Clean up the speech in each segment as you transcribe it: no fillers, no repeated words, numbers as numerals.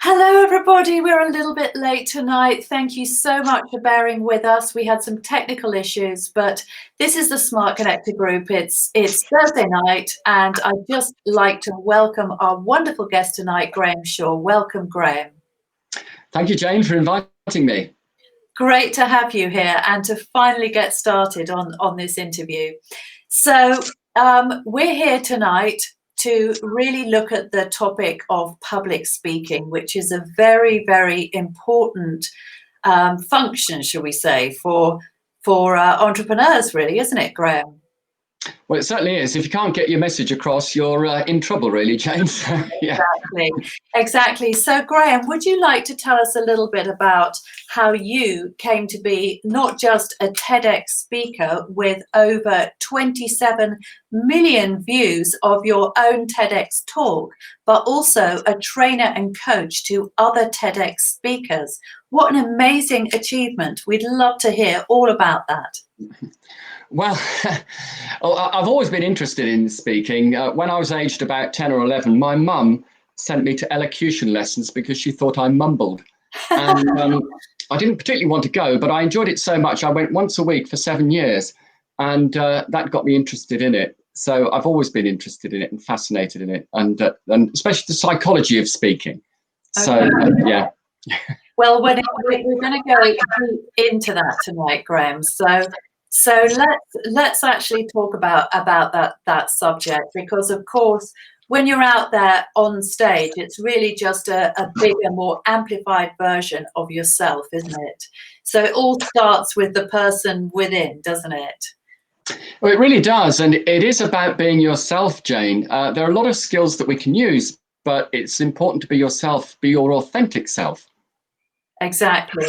Hello, everybody. We're a little bit late tonight. Thank you so much for bearing with us. We had some technical issues, but this is the Smart Connector Group. It's Thursday night, and I'd just like to welcome our wonderful guest tonight, Graham Shaw. Welcome, Graham. Thank you, Jane, for inviting me. Great to have you here and to finally get started on this interview. So we're here tonight to really look at the topic of public speaking, which is a very, very important function, shall we say, for entrepreneurs, really, isn't it, Graham? Well, it certainly is. If you can't get your message across, you're in trouble, really, James. Yeah. Exactly. So, Graham, would you like to tell us a little bit about how you came to be not just a TEDx speaker with over 27 million views of your own TEDx talk, but also a trainer and coach to other TEDx speakers? What an amazing achievement. We'd love to hear all about that. Well, I've always been interested in speaking. When I was aged about 10 or 11, my mum sent me to elocution lessons because she thought I mumbled. And I didn't particularly want to go, but I enjoyed it so much. I went once a week for 7 years, and that got me interested in it. So I've always been interested in it and fascinated in it, and especially the psychology of speaking. So, yeah. Well, we're going to go into that tonight, Graham. So let's actually talk about that subject, because of course, when you're out there on stage, it's really just a bigger, more amplified version of yourself, isn't it? So it all starts with the person within, doesn't it? Well, it really does. And it is about being yourself, Jane. There are a lot of skills that we can use, but it's important to be yourself, be your authentic self. Exactly.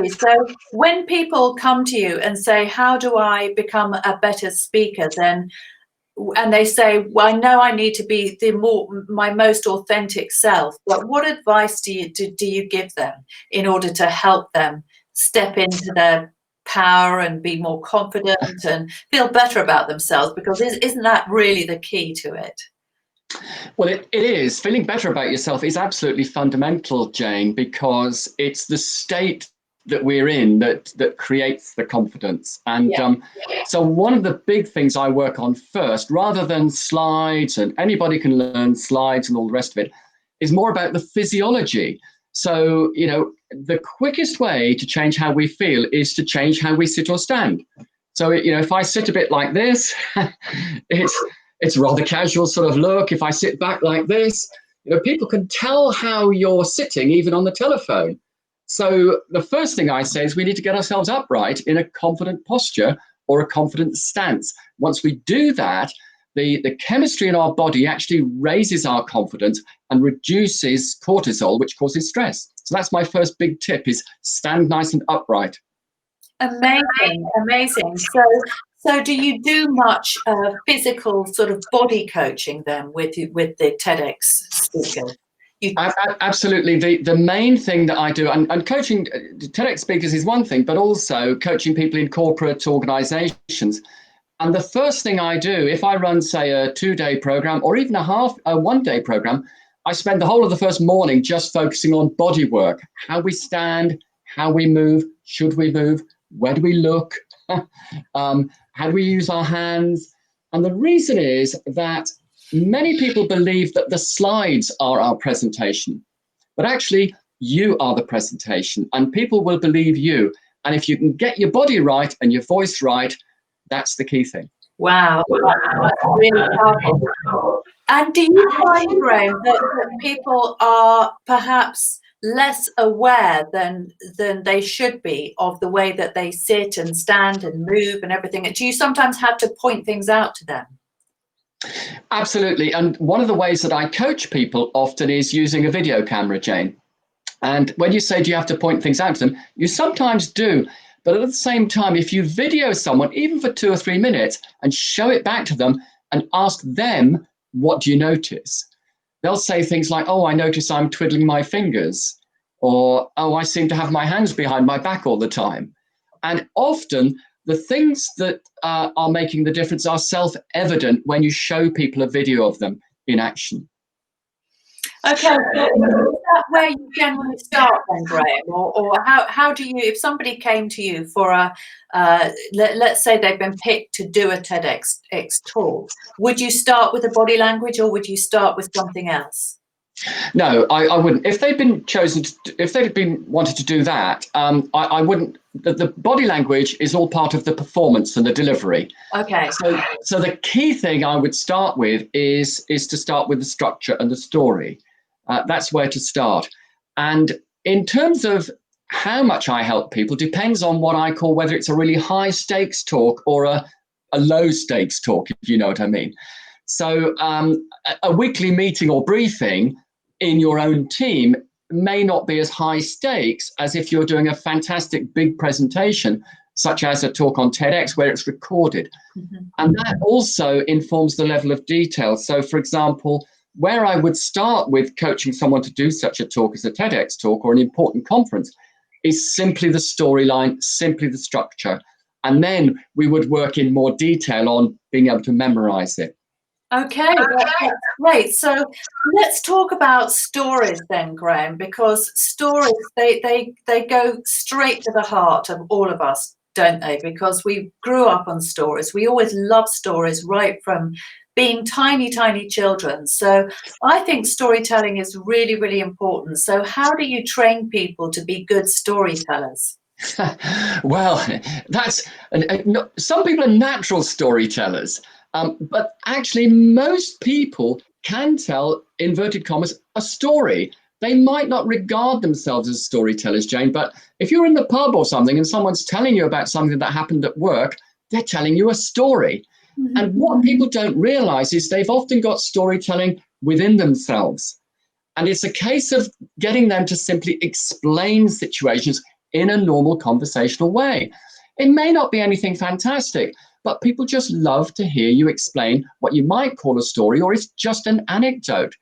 So when people come to you and say, how do I become a better speaker, and they say, well, I know I need to be my most authentic self, but what advice do you give them in order to help them step into their power and be more confident and feel better about themselves? Because isn't that really the key to it? Well, it is. Feeling better about yourself is absolutely fundamental, Jane, because it's the state that we're in that creates the confidence. And so one of the big things I work on first, rather than slides, and anybody can learn slides and all the rest of it, is more about the physiology. So, the quickest way to change how we feel is to change how we sit or stand. So, if I sit a bit like this, it's a rather casual sort of look. If I sit back like this, people can tell how you're sitting even on the telephone. So the first thing I say is we need to get ourselves upright in a confident posture or a confident stance. Once we do that, the chemistry in our body actually raises our confidence and reduces cortisol, which causes stress. So that's my first big tip, is stand nice and upright. Amazing. So do you do much physical sort of body coaching then with the TEDx speakers? Absolutely. The main thing that I do, and coaching TEDx speakers is one thing, but also coaching people in corporate organizations. And the first thing I do, if I run, say, a 2-day program or even a 1-day program, I spend the whole of the first morning just focusing on body work, how we stand, how we move, should we move, where do we look, how do we use our hands? And the reason is that many people believe that the slides are our presentation, but actually you are the presentation, and people will believe you. And if you can get your body right and your voice right, that's the key thing. Wow, that's really powerful. And do you find, Graham, that people are perhaps less aware than they should be of the way that they sit and stand and move and everything? Do you sometimes have to point things out to them? Absolutely. And one of the ways that I coach people often is using a video camera, Jane. And when you say, do you have to point things out to them? You sometimes do. But at the same time, if you video someone, even for 2 or 3 minutes, and show it back to them and ask them, what do you notice? They'll say things like, oh, I notice I'm twiddling my fingers, or, oh, I seem to have my hands behind my back all the time. And often the things that are making the difference are self-evident when you show people a video of them in action. Okay, so is that where you generally start then, Graham? Or how do you, if somebody came to you for a, let's say they've been picked to do a TEDx talk, would you start with the body language or would you start with something else? No, I wouldn't. If they'd been chosen, if they'd been wanted to do that, I wouldn't. The body language is all part of the performance and the delivery. Okay. So the key thing I would start with is to start with the structure and the story. That's where to start. And in terms of how much I help people, depends on what I call whether it's a really high stakes talk or a low stakes talk, if you know what I mean. So a weekly meeting or briefing in your own team may not be as high stakes as if you're doing a fantastic big presentation, such as a talk on TEDx where it's recorded. Mm-hmm. And that also informs the level of detail. So, for example, where I would start with coaching someone to do such a talk as a TEDx talk or an important conference is simply the storyline, simply the structure. And then we would work in more detail on being able to memorize it. Okay, that's great. So let's talk about stories then, Graham, because stories, they go straight to the heart of all of us, don't they? Because we grew up on stories. We always love stories right from being tiny, tiny children. So I think storytelling is really, really important. So how do you train people to be good storytellers? Well, that's some people are natural storytellers. But actually, most people can tell, inverted commas, a story. They might not regard themselves as storytellers, Jane, but if you're in the pub or something and someone's telling you about something that happened at work, they're telling you a story. Mm-hmm. And what people don't realize is they've often got storytelling within themselves. And it's a case of getting them to simply explain situations in a normal conversational way. It may not be anything fantastic, but people just love to hear you explain what you might call a story, or it's just an anecdote.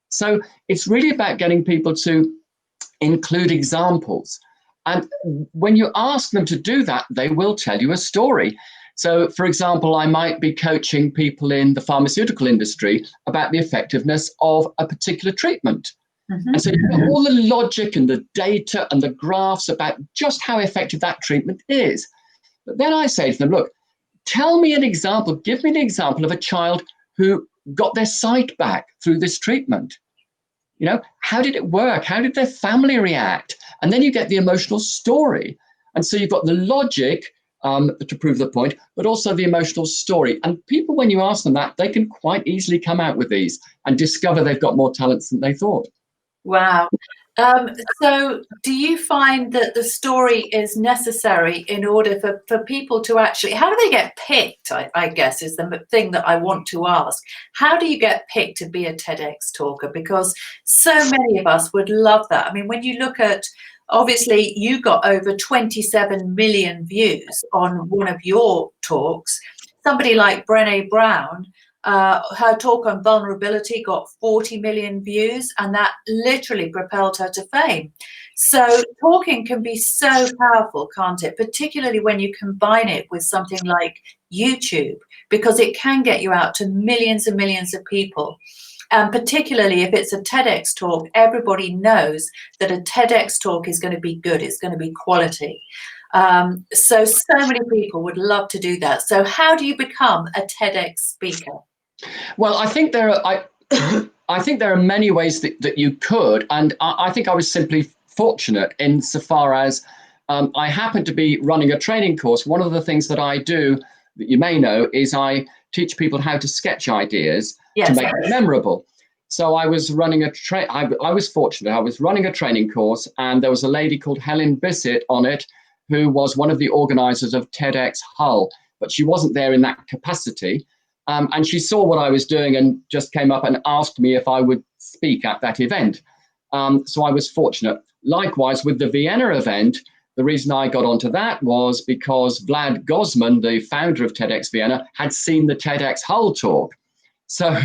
So it's really about getting people to include examples. And when you ask them to do that, they will tell you a story. So, for example, I might be coaching people in the pharmaceutical industry about the effectiveness of a particular treatment. Mm-hmm. And so you've got all the logic and the data and the graphs about just how effective that treatment is. But then I say to them, look, tell me an example, give me an example of a child who got their sight back through this treatment. You know, how did it work? How did their family react? And then you get the emotional story. And so you've got the logic to prove the point, but also the emotional story. And people, when you ask them that, they can quite easily come out with these and discover they've got more talents than they thought. Wow. So do you find that the story is necessary in order for people to actually, how do they get picked, I guess is the thing that I want to ask. How do you get picked to be a TEDx talker? Because so many of us would love that. I mean, when you look at, obviously you got over 27 million views on one of your talks. Somebody like Brené Brown, her talk on vulnerability got 40 million views, and that literally propelled her to fame. So talking can be so powerful, can't it? Particularly when you combine it with something like YouTube, because it can get you out to millions and millions of people. And particularly if it's a TEDx talk, everybody knows that a TEDx talk is going to be good, it's going to be quality. So many people would love to do that. So how do you become a TEDx speaker? Well, I think there are I think there are many ways that you could, and I think I was simply fortunate insofar as I happened to be running a training course. One of the things that I do that you may know is I teach people how to sketch ideas to make it memorable. So I was running I was fortunate. I was running a training course, and there was a lady called Helen Bissett on it, who was one of the organizers of TEDx Hull, but she wasn't there in that capacity. And she saw what I was doing and just came up and asked me if I would speak at that event. So I was fortunate. Likewise, with the Vienna event, the reason I got onto that was because Vlad Gozman, the founder of TEDx Vienna, had seen the TEDx Hull talk. So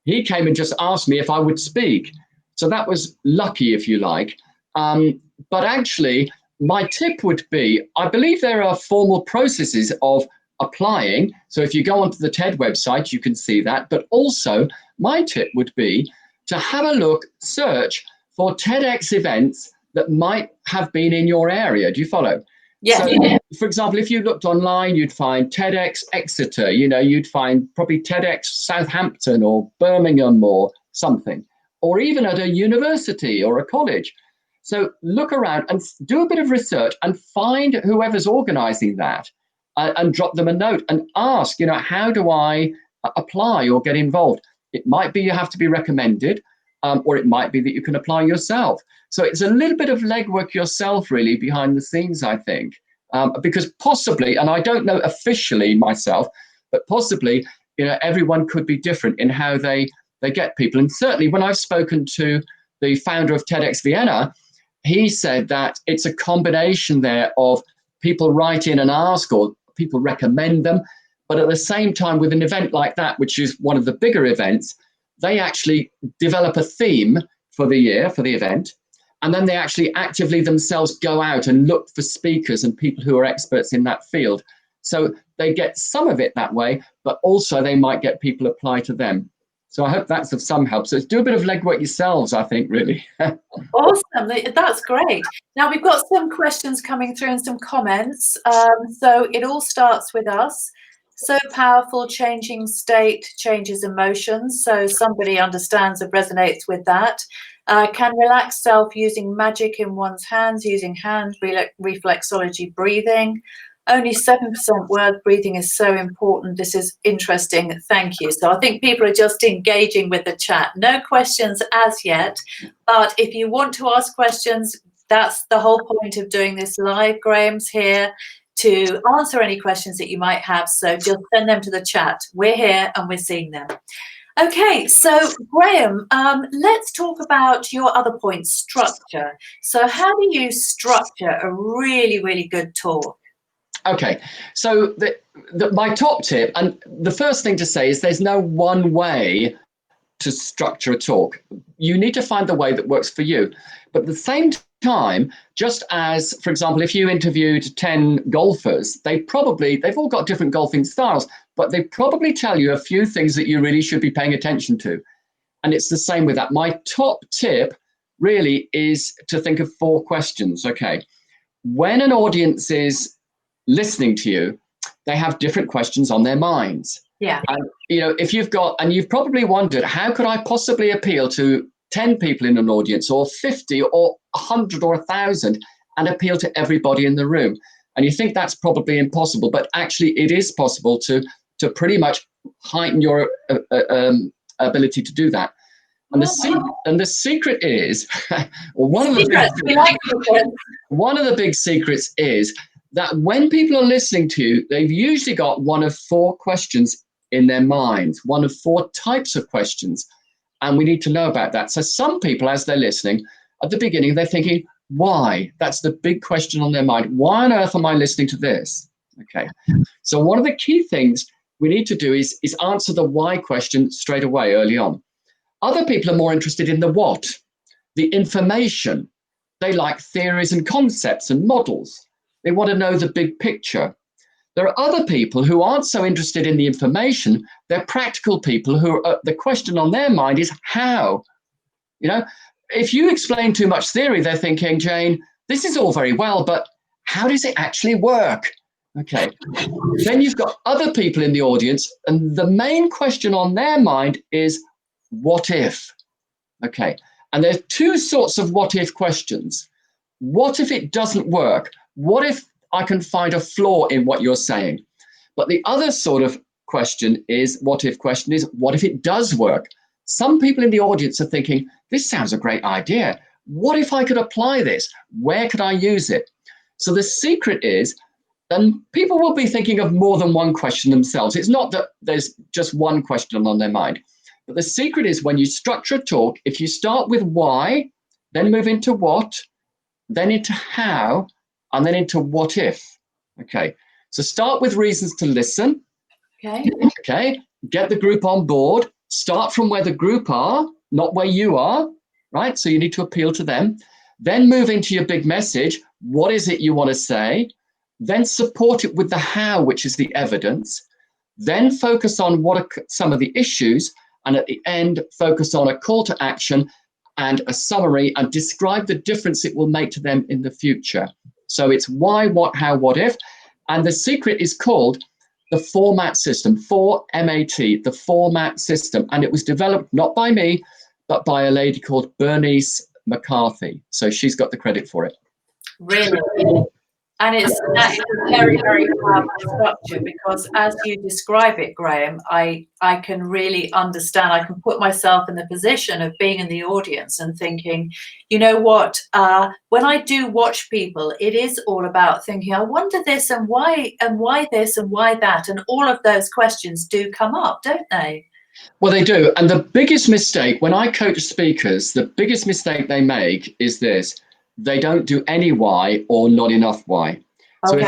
he came and just asked me if I would speak. So that was lucky, if you like. But actually, my tip would be, I believe there are formal processes of applying. So if you go onto the TED website, you can see that. But also, my tip would be to have a look, search for TEDx events that might have been in your area. Do you follow? Yes. So, for example, if you looked online, you'd find TEDx Exeter, you'd find probably TEDx Southampton or Birmingham or something, or even at a university or a college. So look around and do a bit of research and find whoever's organizing that and drop them a note and ask, how do I apply or get involved? It might be you have to be recommended, or it might be that you can apply yourself. So it's a little bit of legwork yourself, really, behind the scenes, I think, because possibly, and I don't know officially myself, but possibly, everyone could be different in how they get people. And certainly when I've spoken to the founder of TEDx Vienna, he said that it's a combination there of people write in and ask, or people recommend them. But at the same time, with an event like that, which is one of the bigger events, they actually develop a theme for the year, for the event. And then they actually actively themselves go out and look for speakers and people who are experts in that field. So they get some of it that way, but also they might get people apply to them. So I hope that's of some help. So do a bit of legwork yourselves, I think, really. Awesome. That's great. Now we've got some questions coming through and some comments. So it all starts with us. So powerful, changing state changes emotions. So somebody understands and resonates with that. Can relax self using magic in one's hands, using hand reflexology breathing. Only 7% word breathing is so important. This is interesting. Thank you. So I think people are just engaging with the chat. No questions as yet, but if you want to ask questions, that's the whole point of doing this live. Graham's here to answer any questions that you might have. So just send them to the chat. We're here and we're seeing them. Okay, so Graham, let's talk about your other point, structure. So how do you structure a really, really good talk? Okay, so my top tip, and the first thing to say is there's no one way to structure a talk. You need to find the way that works for you. But at the same time, just as, for example, if you interviewed 10 golfers, they've all got different golfing styles, but they probably tell you a few things that you really should be paying attention to. And it's the same with that. My top tip really is to think of 4 questions. Okay, when an audience is listening to you, they have different questions on their minds. Yeah. And, if you've probably wondered, how could I possibly appeal to 10 people in an audience, or 50 or 100 or 1,000, and appeal to everybody in the room? And you think that's probably impossible, but actually it is possible to pretty much heighten your ability to do that. And the secret is, one of the big secrets is that when people are listening to you, they've usually got one of 4 questions in their minds, one of 4 types of questions. And we need to know about that. So some people, as they're listening, at the beginning, they're thinking, why? That's the big question on their mind. Why on earth am I listening to this? Okay. So one of the key things we need to do is answer the why question straight away, early on. Other people are more interested in the what, the information. They like theories and concepts and models. They want to know the big picture. There are other people who aren't so interested in the information. They're practical people who the question on their mind is how. If you explain too much theory, they're thinking, Jane, this is all very well, but how does it actually work? Okay. Then you've got other people in the audience, and the main question on their mind is, what if? Okay. And there's 2 sorts of what if questions. What if it doesn't work? What if I can find a flaw in what you're saying? But the other sort of question is, what if it does work? Some people in the audience are thinking, this sounds a great idea. What if I could apply this? Where could I use it? So the secret is, and people will be thinking of more than one question themselves. It's not that there's just one question on their mind. But the secret is, when you structure a talk, if you start with why, then move into what, then into how, and then into what if. Okay, so start with reasons to listen. Okay, get the group on board. Start from where the group are, not where you are, right? So you need to appeal to them. Then move into your big message. What is it you want to say? Then support it with the how, which is the evidence. Then focus on what are some of the issues, And at the end, focus on a call to action and a summary and describe the difference it will make to them in the future. So it's why, what, how, what if. And the secret is called the format system, 4MAT, the format system. And it was developed not by me, but by a lady called Bernice McCarthy. So she's got the credit for it. Really? And that is a very, very powerful structure, because as you describe it, Graham, I can really understand. I can put myself in the position of being in the audience and thinking, you know what, when I do watch people, it is all about thinking, I wonder this and why this and why that. And all of those questions do come up, don't they? Well, they do. And the biggest mistake, when I coach speakers, the biggest mistake they make is this: they don't do any why or not enough why. Okay.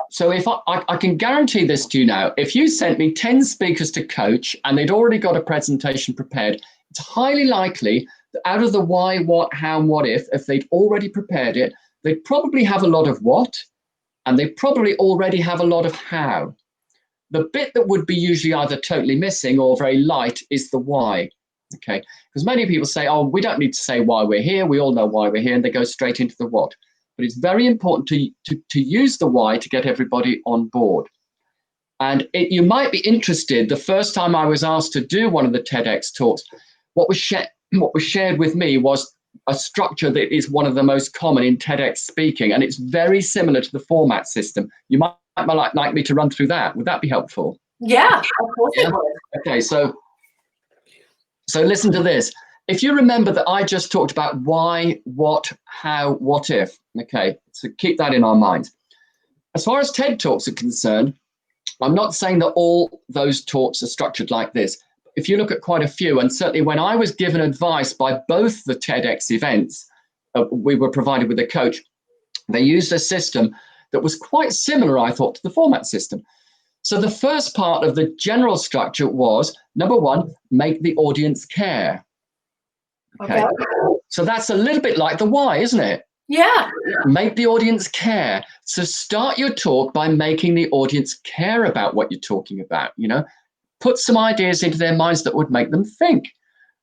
So if I can guarantee this to you now, if you sent me 10 speakers to coach and they'd already got a presentation prepared, it's highly likely that out of the why, what, how, and what if they'd already prepared it, they'd probably have a lot of what, and they probably already have a lot of how. The bit that would be usually either totally missing or very light is the why. Okay, because many people say, oh, we don't need to say why we're here. We all know why we're here, and they go straight into the what. But it's very important to use the why to get everybody on board. And you might be interested, the first time I was asked to do one of the TEDx talks, what was shared with me was a structure that is one of the most common in TEDx speaking, and it's very similar to the format system. You might like me to run through that. Would that be helpful? Yeah, of course it would. Okay, so listen to this. If you remember that I just talked about why, what, how, what if, okay, so keep that in our minds. As far as TED Talks are concerned, I'm not saying that all those talks are structured like this. If you look at quite a few, and certainly when I was given advice by both the TEDx events, we were provided with a coach, they used a system that was quite similar, I thought, to the format system. So the first part of the general structure was, number one, make the audience care. Okay. So that's a little bit like the why, isn't it? Yeah. Make the audience care. So start your talk by making the audience care about what you're talking about, you know, put some ideas into their minds that would make them think.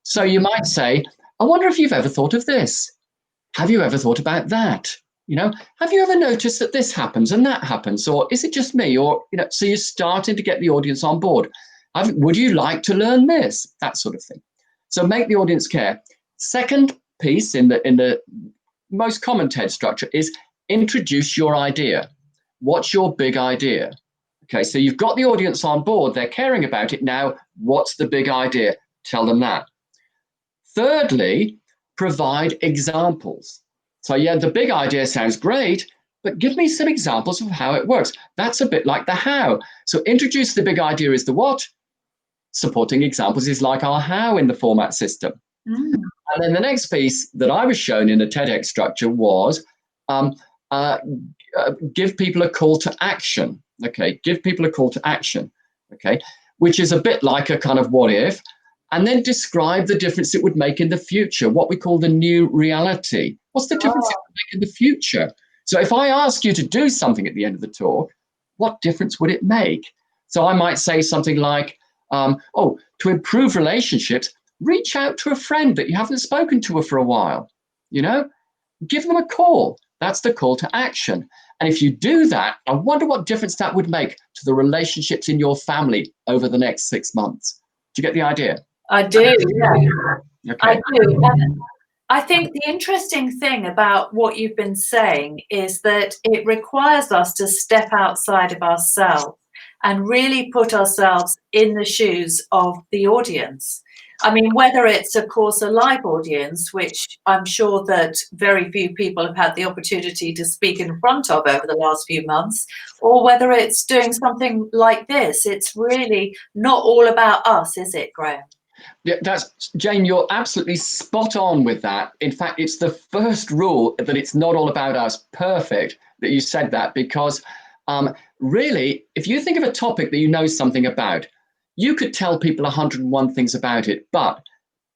So you might say, I wonder if you've ever thought of this. Have you ever thought about that? You know, have you ever noticed that this happens and that happens? Or is it just me? Or, you know, so you're starting to get the audience on board. Would you like to learn this? That sort of thing. So make the audience care. Second piece in the most common TED structure is introduce your idea. What's your big idea? Okay, so you've got the audience on board. They're caring about it. Now, what's the big idea? Tell them that. Thirdly, provide examples. So yeah, the big idea sounds great, but give me some examples of how it works. That's a bit like the how. So introduce the big idea is the what. Supporting examples is like our how in the format system. And then the next piece that I was shown in the TEDx structure was give people a call to action. Okay, give people a call to action. Okay, which is a bit like a kind of what if, and then describe the difference it would make in the future, what we call the new reality. What's the difference it would make in the future? So if I ask you to do something at the end of the talk, what difference would it make? So I might say something like, to improve relationships, reach out to a friend that you haven't spoken to for a while, you know, give them a call. That's the call to action. And if you do that, I wonder what difference that would make to the relationships in your family over the next 6 months. Do you get the idea? I do, yeah. Okay. I do. And I think the interesting thing about what you've been saying is that it requires us to step outside of ourselves and really put ourselves in the shoes of the audience. I mean, whether it's, of course, a live audience, which I'm sure that very few people have had the opportunity to speak in front of over the last few months, or whether it's doing something like this, it's really not all about us, is it, Graham? Yeah, Jane, you're absolutely spot on with that. In fact, it's the first rule that it's not all about us. Perfect that you said that, because really, if you think of a topic that you know something about, you could tell people 101 things about it. But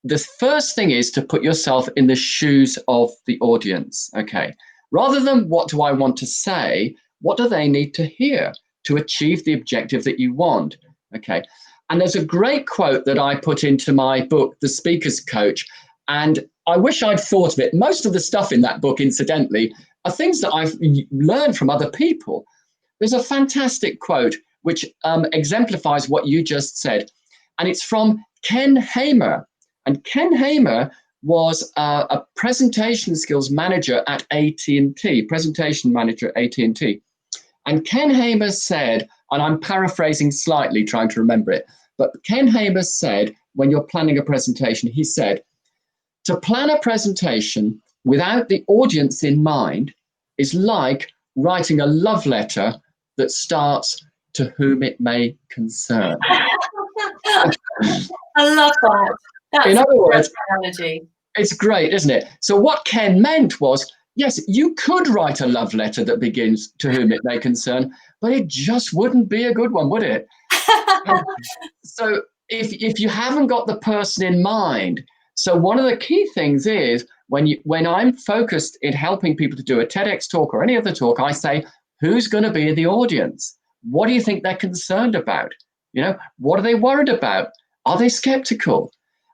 the first thing is to put yourself in the shoes of the audience. Okay. Rather than what do I want to say, what do they need to hear to achieve the objective that you want? Okay. And there's a great quote that I put into my book, The Speaker's Coach. And I wish I'd thought of it. Most of the stuff in that book, incidentally, are things that I've learned from other people. There's a fantastic quote which exemplifies what you just said. And it's from Ken Hamer. And Ken Hamer was a presentation skills manager at AT&T, presentation manager at AT&T. And Ken Hamer said, and I'm paraphrasing slightly, trying to remember it, but Ken Hamer said, when you're planning a presentation, he said, to plan a presentation without the audience in mind is like writing a love letter that starts to whom it may concern. I love that. That's in other words, analogy. It's great, isn't it? So what Ken meant was, yes, you could write a love letter that begins to whom it may concern, but it just wouldn't be a good one, would it? So if you haven't got the person in mind, so one of the key things is when I'm focused in helping people to do a TEDx talk or any other talk, I say, who's going to be in the audience? What do you think they're concerned about? What are they worried about? Are they skeptical?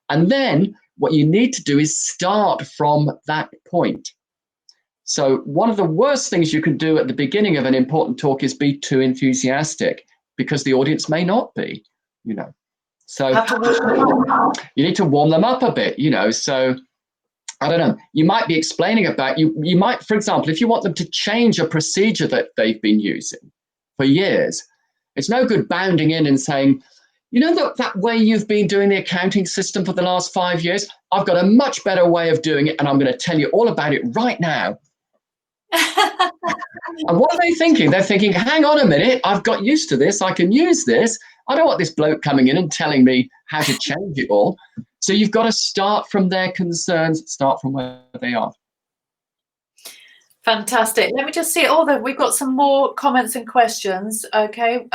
And then what you need to do is start from that point. So one of the worst things you can do at the beginning of an important talk is be too enthusiastic, because the audience may not be, So you need to warm them up a bit, So I don't know. You might be explaining about, you might, for example, if you want them to change a procedure that they've been using for years, it's no good bounding in and saying, that way you've been doing the accounting system for the last 5 years, I've got a much better way of doing it, and I'm going to tell you all about it right now. And what are they thinking? They're thinking, hang on a minute, I've got used to this, I can use this. I don't want this bloke coming in and telling me how to change it all. So you've got to start from their concerns, start from where they are. Fantastic. Let me just see. We've got some more comments and questions. Okay.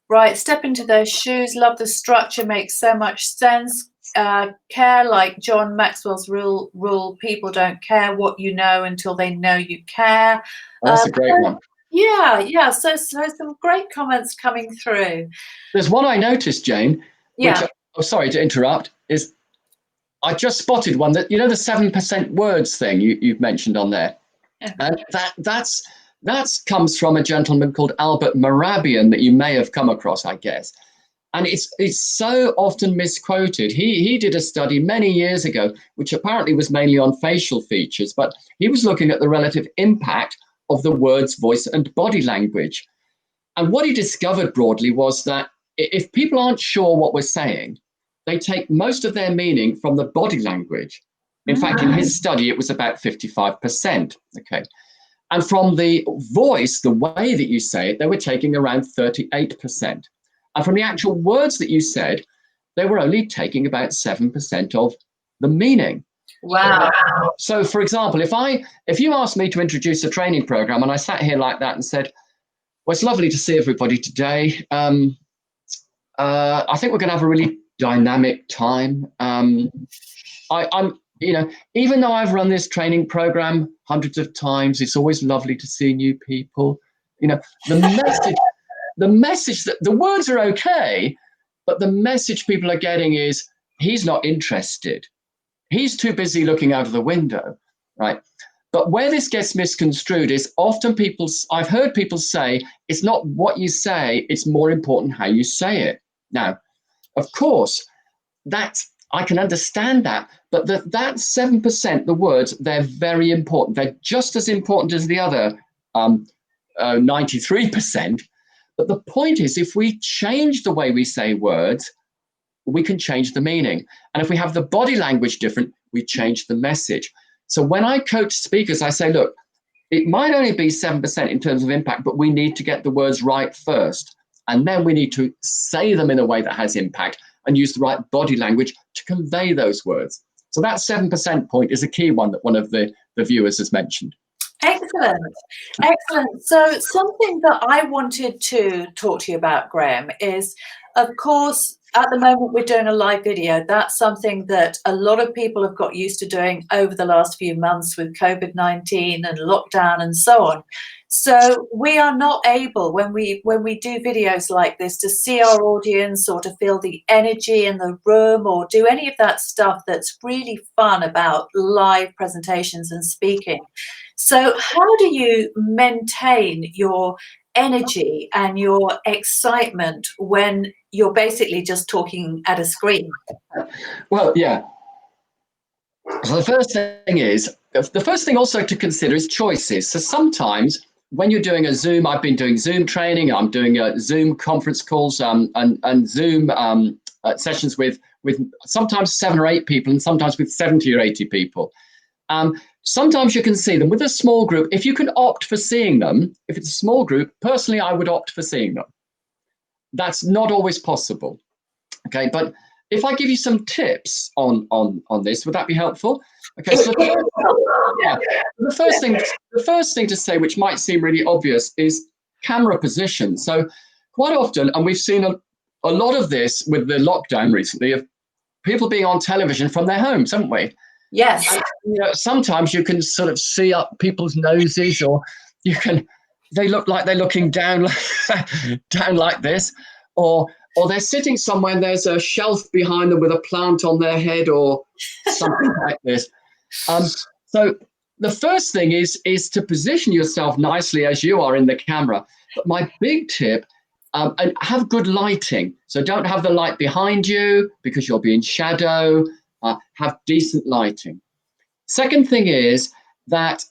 Right. Step into their shoes. Love the structure. Makes so much sense. Care, like John Maxwell's rule. People don't care what you know until they know you care. That's a great one. Yeah. So some great comments coming through. There's one I noticed, Jane. Yeah. Which, sorry to interrupt. Is I just spotted one that the 7% words thing you've mentioned on there. Yeah. And that comes from a gentleman called Albert Mehrabian that you may have come across, I guess. And it's so often misquoted. He did a study many years ago, which apparently was mainly on facial features, but he was looking at the relative impact of the words, voice, and body language. And what he discovered broadly was that if people aren't sure what we're saying, they take most of their meaning from the body language. In fact, in his study, it was about 55%. Okay. And from the voice, the way that you say it, they were taking around 38%. And from the actual words that you said, they were only taking about 7% of the meaning. Wow. So, for example, if you asked me to introduce a training program and I sat here like that and said, well, it's lovely to see everybody today. I think we're going to have a really dynamic time. Even though I've run this training program hundreds of times, it's always lovely to see new people. The message that the words are okay, but the message people are getting is he's not interested. He's too busy looking out of the window, right? But where this gets misconstrued is often I've heard people say, it's not what you say, it's more important how you say it. Now, of course, I can understand that, but that 7%, the words, they're very important. They're just as important as the other 93%. But the point is, if we change the way we say words, we can change the meaning. And if we have the body language different, we change the message. So when I coach speakers, I say, look, it might only be 7% in terms of impact, but we need to get the words right first. And then we need to say them in a way that has impact and use the right body language to convey those words. So that 7% point is a key one that one of the viewers has mentioned. Excellent. So something that I wanted to talk to you about, Graham, is, of course, At the moment, we're doing a live video. That's something that a lot of people have got used to doing over the last few months with COVID-19 and lockdown and so on. So we are not able, when we do videos like this, to see our audience or to feel the energy in the room or do any of that stuff that's really fun about live presentations and speaking. So how do you maintain your energy and your excitement when you're basically just talking at a screen? Well, yeah. So the first thing also to consider is choices. So sometimes when you're doing a Zoom, I've been doing Zoom training, I'm doing Zoom conference calls and Zoom sessions with sometimes 7 or 8 people and sometimes with 70 or 80 people. Sometimes you can see them with a small group. If you can opt for seeing them, if it's a small group, personally, I would opt for seeing them. That's not always possible. Okay, but if I give you some tips on this, would that be helpful? Okay, so the first thing to say, which might seem really obvious, is camera position. So quite often, and we've seen a lot of this with the lockdown recently, of people being on television from their homes, haven't we? Yes. And, sometimes you can sort of see up people's noses, or they look like they're looking down, down like this, or they're sitting somewhere and there's a shelf behind them with a plant on their head or something like this. So the first thing is to position yourself nicely as you are in the camera. But my big tip, and have good lighting. So don't have the light behind you because you'll be in shadow. Have decent lighting. Second thing is that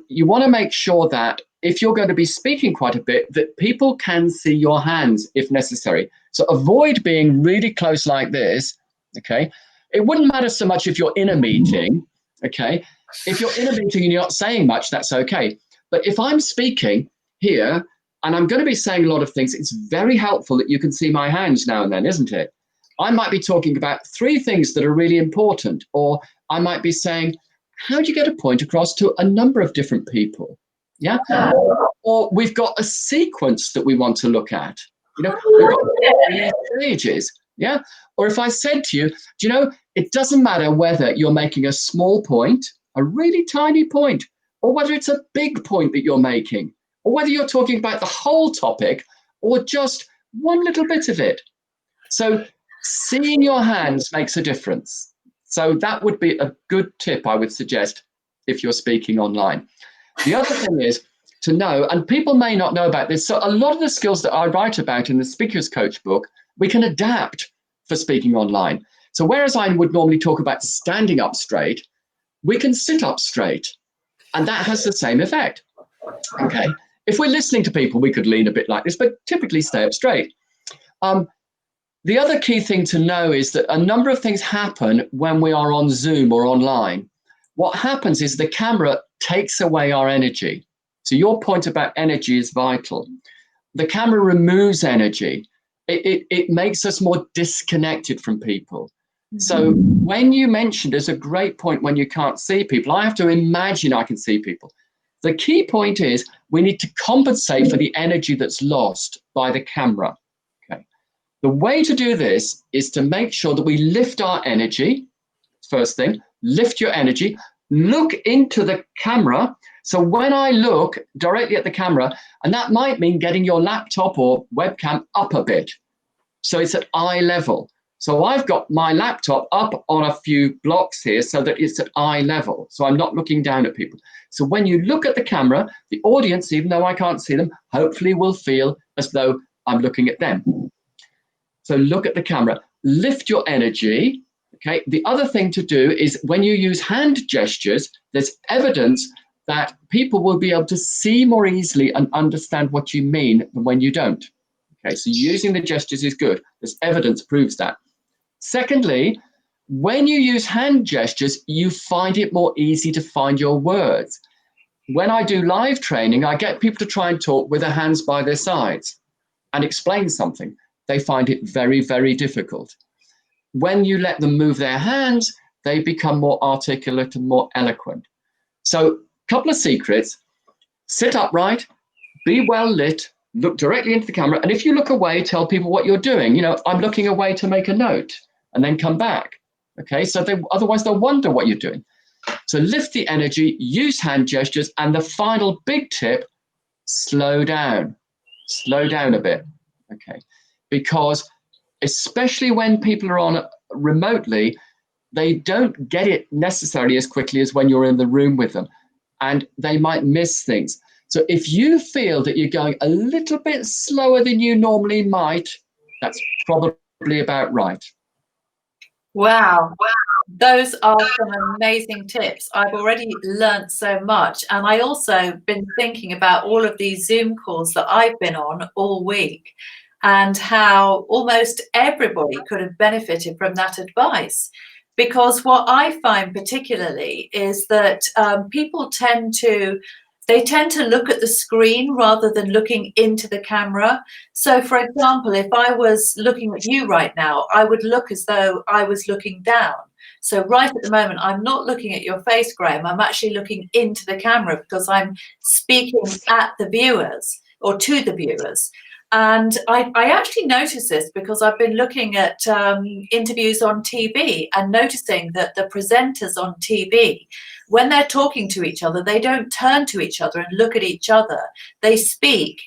you want to make sure that if you're going to be speaking quite a bit, that people can see your hands if necessary. So avoid being really close like this, okay? It wouldn't matter so much if you're in a meeting, okay? If you're in a meeting and you're not saying much, that's okay. But if I'm speaking here and I'm going to be saying a lot of things, it's very helpful that you can see my hands now and then, isn't it? I might be talking about 3 things that are really important, or I might be saying, how do you get a point across to a number of different people? Yeah. Or we've got a sequence that we want to look at. We've got 3 stages. Yeah. Or if I said to you, it doesn't matter whether you're making a small point, a really tiny point, or whether it's a big point that you're making, or whether you're talking about the whole topic or just one little bit of it. So seeing your hands makes a difference. So that would be a good tip I would suggest if you're speaking online. The other thing is to know, and people may not know about this, so a lot of the skills that I write about in the Speaker's Coach book, we can adapt for speaking online. So whereas I would normally talk about standing up straight, we can sit up straight, and that has the same effect. Okay. If we're listening to people, we could lean a bit like this, but typically stay up straight. The other key thing to know is that a number of things happen when we are on Zoom or online. What happens is the camera takes away our energy. So your point about energy is vital. The camera removes energy. It makes us more disconnected from people. So when you mentioned, there's a great point when you can't see people. I have to imagine I can see people. The key point is we need to compensate for the energy that's lost by the camera. The way to do this is to make sure that we lift our energy. First thing, lift your energy, look into the camera. So when I look directly at the camera, and that might mean getting your laptop or webcam up a bit. So it's at eye level. So I've got my laptop up on a few blocks here so that it's at eye level. So I'm not looking down at people. So when you look at the camera, the audience, even though I can't see them, hopefully will feel as though I'm looking at them. So look at the camera, lift your energy. Okay. The other thing to do is when you use hand gestures, there's evidence that people will be able to see more easily and understand what you mean than when you don't. Okay. So using the gestures is good. There's evidence proves that. Secondly, when you use hand gestures, you find it more easy to find your words. When I do live training, I get people to try and talk with their hands by their sides and explain something. They find it very, very difficult. When you let them move their hands, they become more articulate and more eloquent. So a couple of secrets: sit upright, be well lit, look directly into the camera. And if you look away, tell people what you're doing. I'm looking away to make a note, and then come back. Okay, so otherwise they'll wonder what you're doing. So lift the energy, use hand gestures, and the final big tip, slow down a bit. Okay, because especially when people are on remotely, they don't get it necessarily as quickly as when you're in the room with them, and they might miss things. So if you feel that you're going a little bit slower than you normally might, that's probably about right. Wow. Those are some amazing tips. I've already learnt so much. And I also been thinking about all of these Zoom calls that I've been on all week, and how almost everybody could have benefited from that advice. Because what I find particularly is that people tend to look at the screen rather than looking into the camera. So, for example, if I was looking at you right now, I would look as though I was looking down. So right at the moment, I'm not looking at your face, Graham. I'm actually looking into the camera because I'm speaking at the viewers, or to the viewers. And I actually noticed this because I've been looking at interviews on TV and noticing that the presenters on TV, when they're talking to each other, they don't turn to each other and look at each other. They speak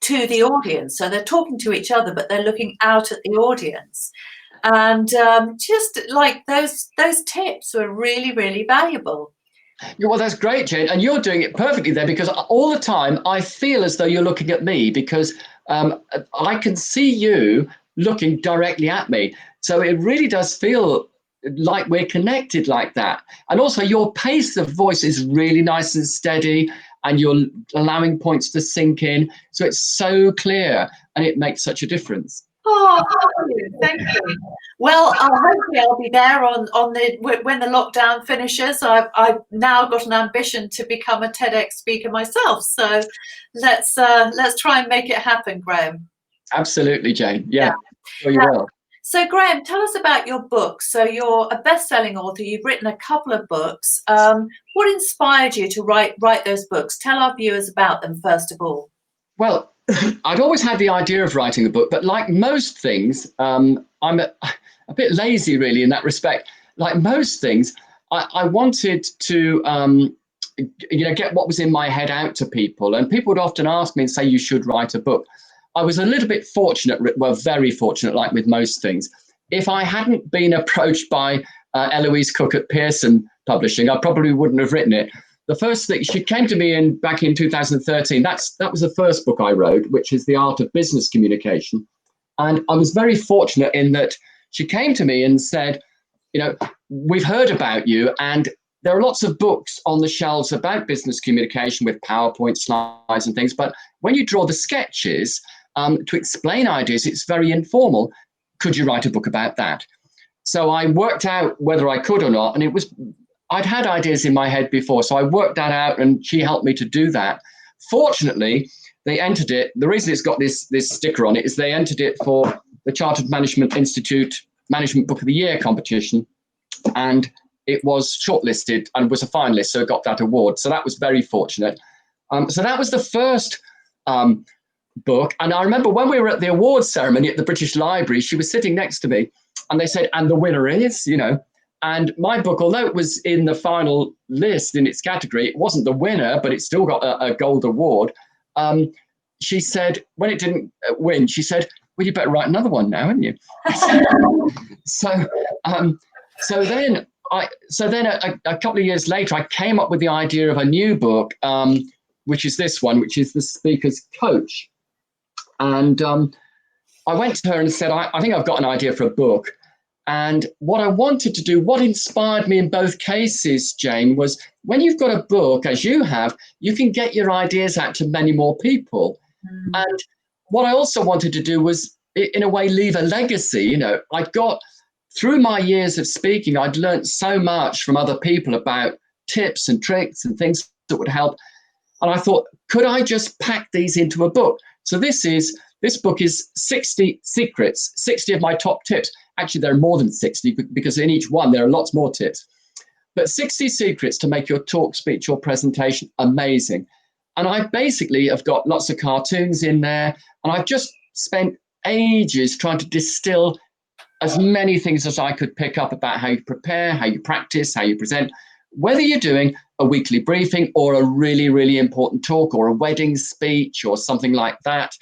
to the audience. So they're talking to each other, but they're looking out at the audience. And just like those tips were really, really valuable. Yeah, well, that's great, Jane. And you're doing it perfectly there, because all the time I feel as though you're looking at me, because I can see you looking directly at me. So it really does feel like we're connected like that. And also your pace of voice is really nice and steady, and you're allowing points to sink in. So it's so clear, and it makes such a difference. Oh, thank you. Well, hopefully I'll be there on when the lockdown finishes. I've now got an ambition to become a TEDx speaker myself. So let's try and make it happen, Graham. Absolutely, Jane. Yeah. Sure you will. So Graham, tell us about your books. So you're a best-selling author. You've written a couple of books. What inspired you to write those books? Tell our viewers about them first of all. Well, I'd always had the idea of writing a book, but like most things, I'm a bit lazy really in that respect. Like most things, I wanted to get what was in my head out to people, and people would often ask me and say, you should write a book. I was a little bit fortunate, well, very fortunate, like with most things. If I hadn't been approached by Eloise Cook at Pearson Publishing, I probably wouldn't have written it. The first thing, she came to me back in 2013. That was the first book I wrote, which is The Art of Business Communication. And I was very fortunate in that she came to me and said, we've heard about you, and there are lots of books on the shelves about business communication with PowerPoint slides and things. But when you draw the sketches to explain ideas, it's very informal. Could you write a book about that? So I worked out whether I could or not. And I'd had ideas in my head before, so I worked that out, and she helped me to do that. Fortunately, they entered it. The reason it's got this sticker on it is they entered it for the Chartered Management Institute Management Book of the Year competition, and it was shortlisted and was a finalist, so it got that award. So that was very fortunate. So that was the first book. And I remember when we were at the awards ceremony at the British Library, she was sitting next to me, and they said, and the winner is, And my book, although it was in the final list in its category, it wasn't the winner, but it still got a gold award. She said, when it didn't win, she said, well, you better write another one now, haven't you? So then a couple of years later, I came up with the idea of a new book, which is this one, which is The Speaker's Coach. And I went to her and said, I think I've got an idea for a book. And what I wanted to do, what inspired me in both cases, Jane, was when you've got a book, as you have, you can get your ideas out to many more people. Mm. And what I also wanted to do was, in a way, leave a legacy. I got, through my years of speaking, I'd learned so much from other people about tips and tricks and things that would help. And I thought, could I just pack these into a book? So this book is 60 secrets, 60 of my top tips. Actually, there are more than 60 because in each one, there are lots more tips. But 60 secrets to make your talk, speech, or presentation amazing. And I basically have got lots of cartoons in there, and I've just spent ages trying to distill as many things as I could pick up about how you prepare, how you practice, how you present, whether you're doing a weekly briefing or a really, really important talk or a wedding speech or something like that.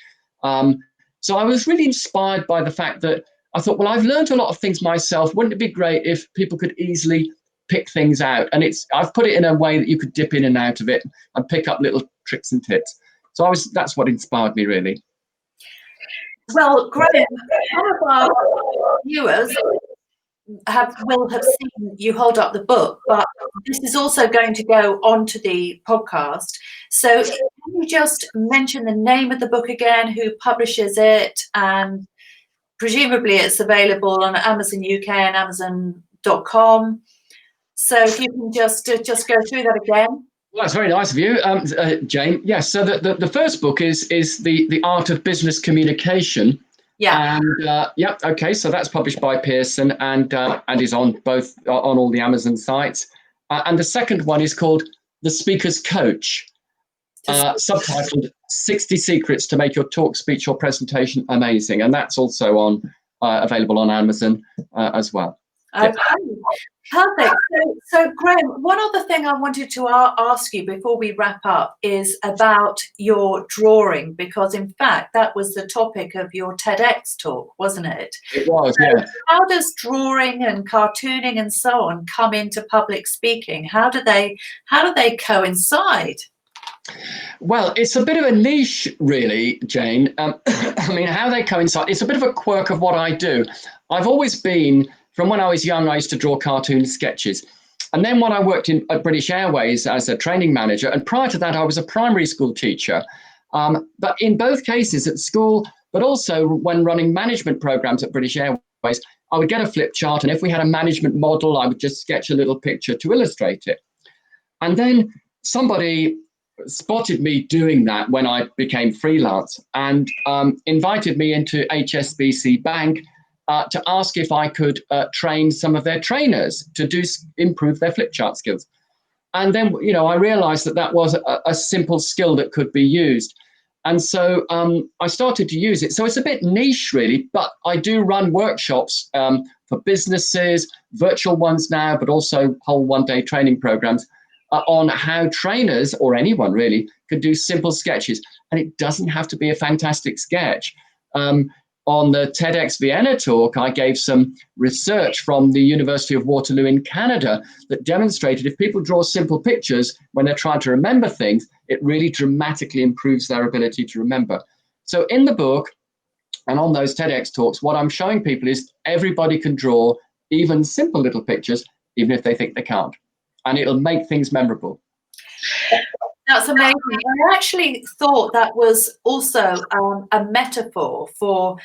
So I was really inspired by the fact that I thought, well, I've learned a lot of things myself. Wouldn't it be great if people could easily pick things out? And I've put it in a way that you could dip in and out of it and pick up little tricks and tips. So that's what inspired me, really. Well, Graham, some of our viewers will have seen you hold up the book, but this is also going to go onto the podcast. So can you just mention the name of the book again, who publishes it, and presumably it's available on Amazon UK and Amazon.com. So if you can just go through that again. Well, that's very nice of you, Jane. Yes, so the first book is the Art of Business Communication. Yeah. And okay, so that's published by Pearson and is on all the Amazon sites. And the second one is called The Speaker's Coach, subtitled 60 Secrets to Make Your Talk, Speech, or Presentation Amazing. And that's also available on Amazon as well. Okay, perfect. So Graham, one other thing I wanted to ask you before we wrap up is about your drawing, because in fact that was the topic of your TEDx talk, wasn't it? It was, yeah. How does drawing and cartooning and so on come into public speaking? How do they coincide? Well, it's a bit of a niche, really, Jane. I mean, how they coincide, it's a bit of a quirk of what I do. I've always been, from when I was young, I used to draw cartoon sketches. And then when I worked at British Airways as a training manager, and prior to that, I was a primary school teacher. But in both cases at school, but also when running management programs at British Airways, I would get a flip chart. And if we had a management model, I would just sketch a little picture to illustrate it. And then somebody spotted me doing that when I became freelance and invited me into HSBC Bank to ask if I could train some of their trainers to improve their flip chart skills. And then, I realized that was a simple skill that could be used. And so I started to use it. So it's a bit niche, really, but I do run workshops for businesses, virtual ones now, but also whole one-day training programs on how trainers, or anyone really, could do simple sketches. And it doesn't have to be a fantastic sketch. On the TEDx Vienna talk, I gave some research from the University of Waterloo in Canada that demonstrated if people draw simple pictures when they're trying to remember things, it really dramatically improves their ability to remember. So in the book and on those TEDx talks, what I'm showing people is everybody can draw even simple little pictures, even if they think they can't. And it'll make things memorable. That's amazing. I actually thought that was also a metaphor for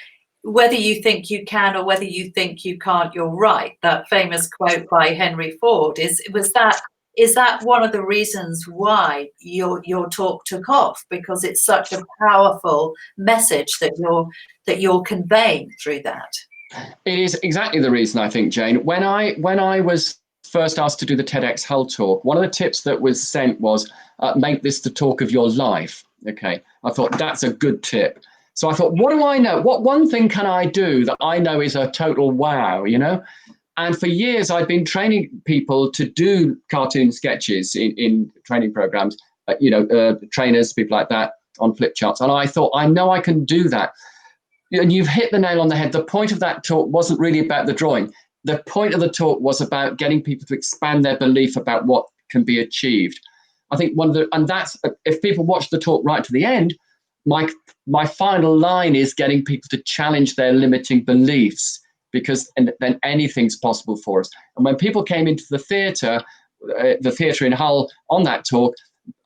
whether you think you can or whether you think you can't, you're right. That famous quote by Henry Ford is that one of the reasons why your talk took off, because it's such a powerful message that you're conveying through that? It is exactly the reason, I think, Jane. When I was first asked to do the TEDx Hull talk, one of the tips that was sent was make this the talk of your life. Okay, I thought that's a good tip. So I thought, what do I know? What one thing can I do that I know is a total wow, And for years, I'd been training people to do cartoon sketches in training programs, trainers, people like that on flip charts. And I thought, I know I can do that. And you've hit the nail on the head. The point of that talk wasn't really about the drawing. The point of the talk was about getting people to expand their belief about what can be achieved. I think that's if people watch the talk right to the end, my final line is getting people to challenge their limiting beliefs, because then anything's possible for us. And when people came into the theatre in Hull on that talk,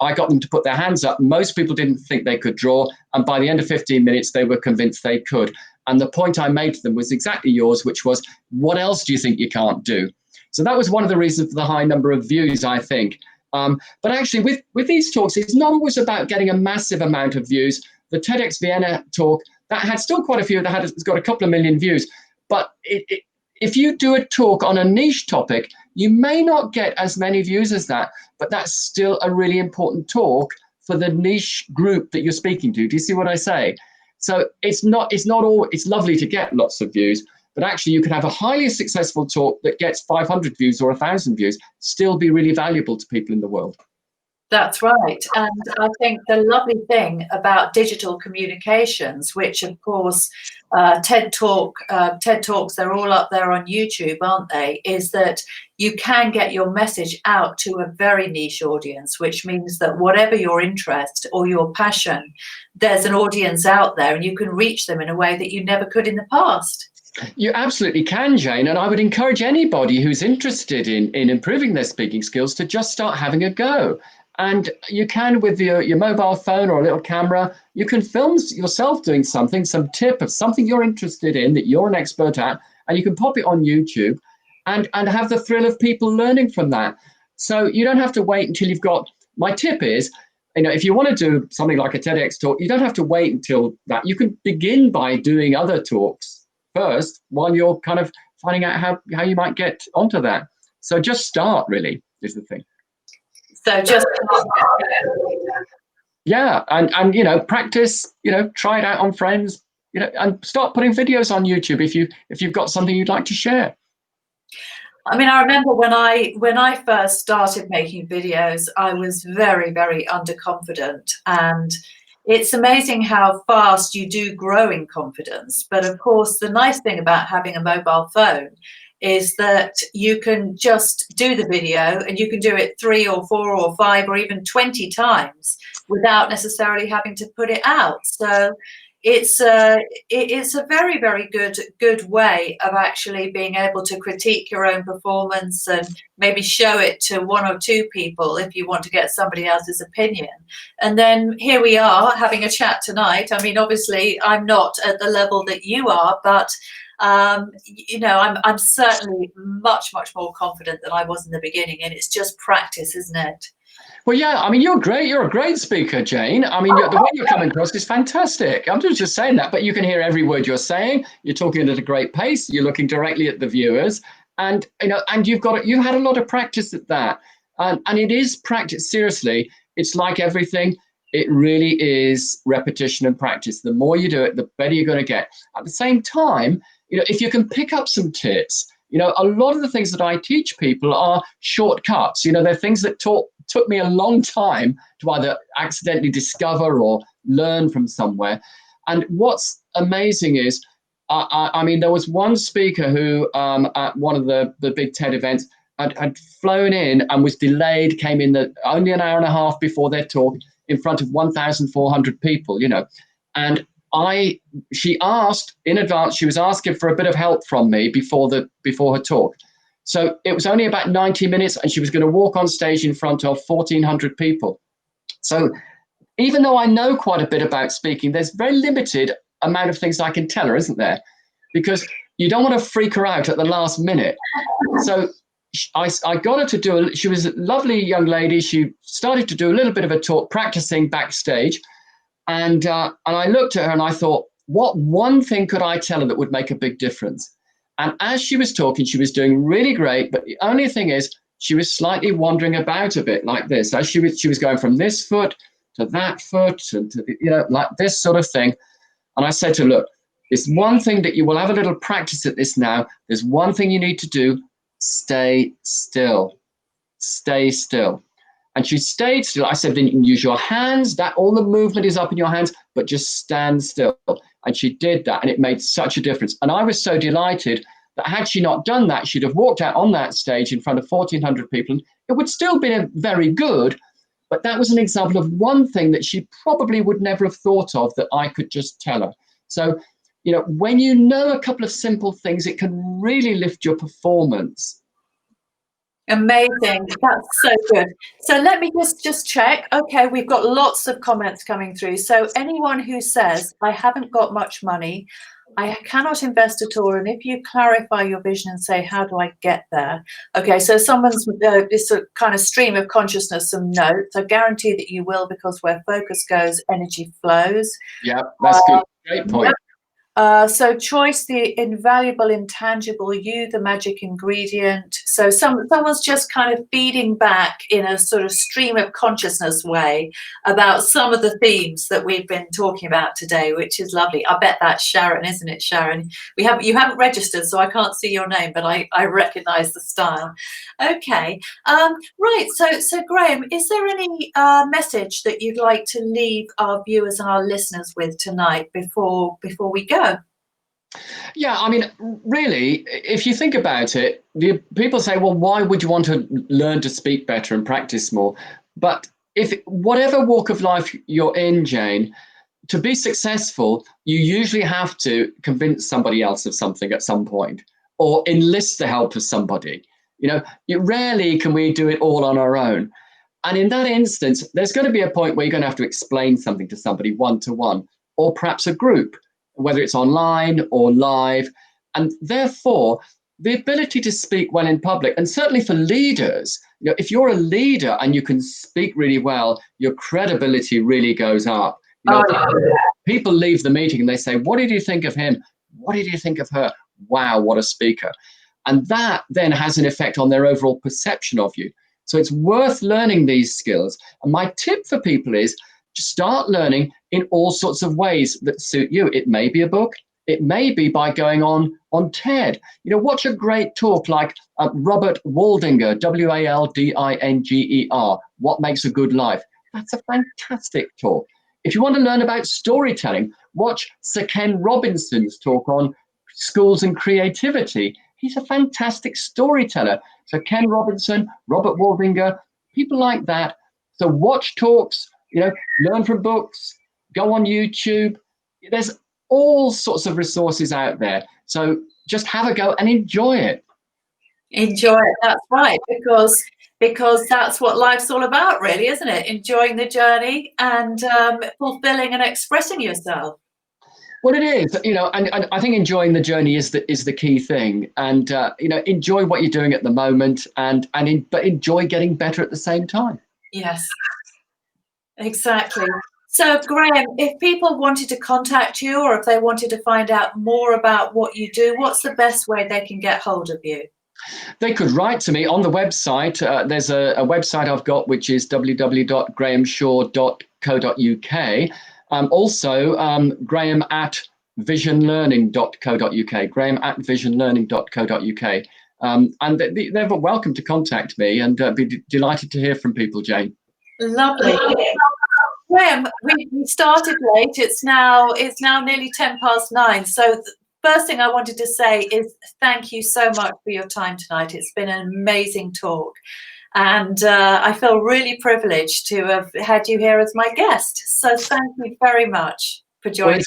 I got them to put their hands up. Most people didn't think they could draw. And by the end of 15 minutes, they were convinced they could. And the point I made to them was exactly yours, which was, what else do you think you can't do? So that was one of the reasons for the high number of views, I think. But actually, with these talks, it's not always about getting a massive amount of views. The TEDx Vienna talk, that had still quite a few, it's got a couple of million views. But if you do a talk on a niche topic, you may not get as many views as that, but that's still a really important talk for the niche group that you're speaking to. Do you see what I say? So it's not all, it's lovely to get lots of views, but actually you could have a highly successful talk that gets 500 views or 1,000 views, still be really valuable to people in the world. That's right. And I think the lovely thing about digital communications, which of course TED Talks, they're all up there on YouTube, aren't they, is that you can get your message out to a very niche audience, which means that whatever your interest or your passion, there's an audience out there and you can reach them in a way that you never could in the past. You absolutely can, Jane. And I would encourage anybody who's interested in improving their speaking skills to just start having a go. And you can, with your mobile phone or a little camera, you can film yourself doing something, some tip of something you're interested in that you're an expert at, and you can pop it on YouTube and have the thrill of people learning from that. So you don't have to wait until you've got, my tip is, if you want to do something like a TEDx talk, you don't have to wait until that. You can begin by doing other talks first while you're kind of finding out how you might get onto that. So just start, really, is the thing. So just and practice, try it out on friends, and start putting videos on YouTube if you've got something you'd like to share. I mean, I remember when I first started making videos, I was very, very underconfident, and it's amazing how fast you do grow in confidence. But of course, the nice thing about having a mobile phone is that you can just do the video and you can do it 3 or 4 or 5 or even 20 times without necessarily having to put it out. So it's a very, very good way of actually being able to critique your own performance and maybe show it to 1 or 2 people if you want to get somebody else's opinion. And then here we are having a chat tonight. I mean, obviously I'm not at the level that you are, but I'm certainly much more confident than I was in the beginning, and it's just practice, isn't it? Well, yeah, I mean, you're great. You're a great speaker, Jane. I mean, the way you're coming across is fantastic. I'm just saying that, but you can hear every word you're saying. You're talking at a great pace. You're looking directly at the viewers, and you've had a lot of practice at that. And it is practice. Seriously, it's like everything. It really is repetition and practice. The more you do it, the better you're going to get. At the same time, if you can pick up some tips, a lot of the things that I teach people are shortcuts. They're things that took me a long time to either accidentally discover or learn from somewhere. And what's amazing is, I mean, there was one speaker who at one of the big TED events had flown in and was delayed, came in only an hour and a half before their talk in front of 1,400 people, and she asked in advance, she was asking for a bit of help from me before her talk. So it was only about 90 minutes and she was going to walk on stage in front of 1,400 people. So even though I know quite a bit about speaking, there's very limited amount of things I can tell her, isn't there? Because you don't want to freak her out at the last minute. So I got her to do, she was a lovely young lady. She started to do a little bit of a talk, practicing backstage. And I looked at her and I thought, what one thing could I tell her that would make a big difference? And as she was talking, she was doing really great. But the only thing is, she was slightly wandering about a bit like this. As she was going from this foot to that foot and to like this sort of thing. And I said to her, look, there's one thing that you will have a little practice at this now. There's one thing you need to do. Stay still. Stay still. And she stayed still. I said, then you can use your hands. That all the movement is up in your hands, but just stand still. And she did that, and it made such a difference. And I was so delighted that had she not done that, she'd have walked out on that stage in front of 1,400 people. It would still be very good, but that was an example of one thing that she probably would never have thought of that I could just tell her. So, when you know a couple of simple things, it can really lift your performance. Amazing. That's so good. So let me just check. Okay, we've got lots of comments coming through. So anyone who says, I haven't got much money, I cannot invest at all, and if you clarify your vision and say, how do I get there? Okay, so someone's this kind of stream of consciousness, some notes. I guarantee that you will, because where focus goes, energy flows. Yeah, that's good. Great point. So choice, the invaluable intangible, you, the magic ingredient. So someone's just kind of feeding back in a sort of stream of consciousness way about some of the themes that we've been talking about today, which is lovely. I bet that's Sharon, isn't it, Sharon? You haven't registered, so I can't see your name, but I recognise the style. Okay, right. So Graham, is there any message that you'd like to leave our viewers and our listeners with tonight before we go? Yeah, I mean, really, if you think about it, people say, well, why would you want to learn to speak better and practice more? But if whatever walk of life you're in, Jane, to be successful, you usually have to convince somebody else of something at some point, or enlist the help of somebody. Rarely can we do it all on our own. And in that instance, there's going to be a point where you're going to have to explain something to somebody one-to-one, or perhaps a group, whether it's online or live. And therefore, the ability to speak well in public, and certainly for leaders, if you're a leader and you can speak really well, your credibility really goes up. People leave the meeting and they say, what did you think of him? What did you think of her? Wow, what a speaker. And that then has an effect on their overall perception of you. So it's worth learning these skills. And my tip for people is start learning in all sorts of ways that suit you. It may be a book. It may be by going on TED. Watch a great talk like Robert Waldinger, Waldinger, What Makes a Good Life. That's a fantastic talk. If you want to learn about storytelling, watch Sir Ken Robinson's talk on schools and creativity. He's a fantastic storyteller. So Ken Robinson, Robert Waldinger, people like that. So watch talks, learn from books, go on YouTube. There's all sorts of resources out there. So just have a go and enjoy it. Enjoy it. That's right, because that's what life's all about, really, isn't it? Enjoying the journey and fulfilling and expressing yourself. Well, it is, and I think enjoying the journey is the key thing. And enjoy what you're doing at the moment, but enjoy getting better at the same time. Yes, exactly. So, Graham, if people wanted to contact you, or if they wanted to find out more about what you do, what's the best way they can get hold of you? They could write to me on the website. There's a website I've got, which is www.grahamshaw.co.uk. Also, graham@visionlearning.co.uk, graham@visionlearning.co.uk. And they're welcome to contact me, and be delighted to hear from people, Jane. Lovely. Graham, we started late. It's now nearly 9:10. So the first thing I wanted to say is thank you so much for your time tonight. It's been an amazing talk. And I feel really privileged to have had you here as my guest. So thank you very much for joining.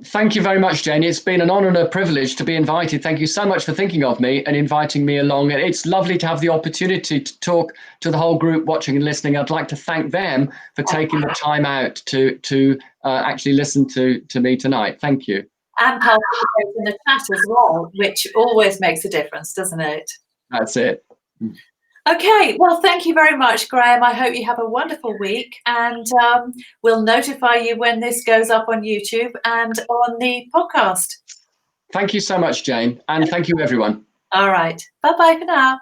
Thank you very much, Jane. It's been an honour and a privilege to be invited. Thank you so much for thinking of me and inviting me along. It's lovely to have the opportunity to talk to the whole group watching and listening. I'd like to thank them for taking the time out to actually listen to me tonight. Thank you. And participate in the chat as well, which always makes a difference, doesn't it? That's it. Okay, well, thank you very much, Graham. I hope you have a wonderful week, and we'll notify you when this goes up on YouTube and on the podcast. Thank you so much, Jane, and thank you, everyone. All right. Bye-bye for now.